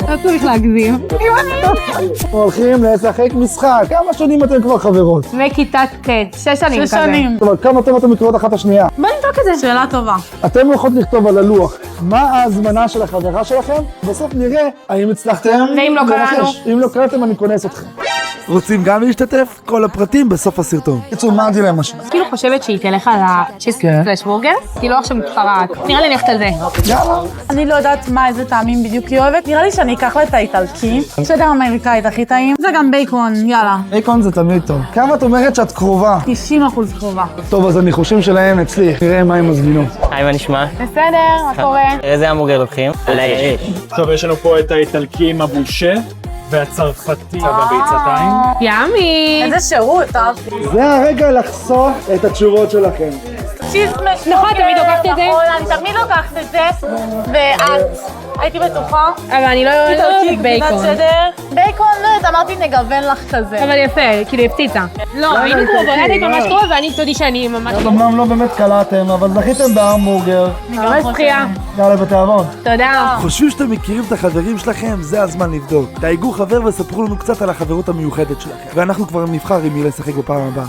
לא צריך להגזים. הולכים לשחק משחק. כמה שנים אתם כבר חברות? מכיתה ט', 6 שנים כזה. 6 שנים. אבל כמה טוב אתם מכירות אחת השנייה? בוא נבדוק את זה. שאלה טובה. אתם הולכות לכתוב על הלוח מה ההזמנה של החברה שלכם, בסוף נראה האם הצלחתם. ואם לא קראנו? אם לא קראתם אני כונס אתכם. רוצים גם להשתתף? כל הפרטים בסוף הסרטון. קיצור, מה הדילמה שלך? כאילו חושבת שהיא תלך על הצ'יז/בורגר, כאילו עכשיו מתפרעת. נראה לי אני הולכת על זה. יאללה. אני לא יודעת איזה טעמים בדיוק היא אוהבת. נראה לי שאני אקח לה את האיטלקי. שזה האמריקאית הכי טעים. זה גם בייקון, יאללה. בייקון זה תמיד טוב. כמה את אומרת שאת קרובה? 90% קרובה. טוב, אז הניחושים שלהם אצלי. נראה מה הם מזמינות. היי, מה נשמע? בסדר, מה קורה? איזה המבורגר לוקחים? טוב, יש לנו פה את האיטלקי עם הבושה והצרפתי בביצתיים. ימי. איזה שירות, אהבתי. זה הרגע לחשוף את התשובות שלכם. צ'יז נכון, תמיד לוקחת את זה? אני תמיד לוקחת את זה. ואת, הייתי בטוחה. אבל אני לא אוהבת בייקון. בייקון, לא יודעת, אמרתי נגוון לך כזה. אבל יפה, כאילו הפציצה. לא, היינו קרובות, הייתי ממש קרובה ואני תודי שאני ממש אז אמנם לא באמת קלעתם, אבל זכיתם בהמבורגר. ממש זכייה. יאללה בתיאבון. תודה. חושבים שאתם מכירים את החברים שלכם? זה הזמן לבדוק. תייגו חבר וספרו לנו קצת על החברות המיוחדת שלכם. ואנחנו כבר נבחר עם מי לשחק בפעם הבאה.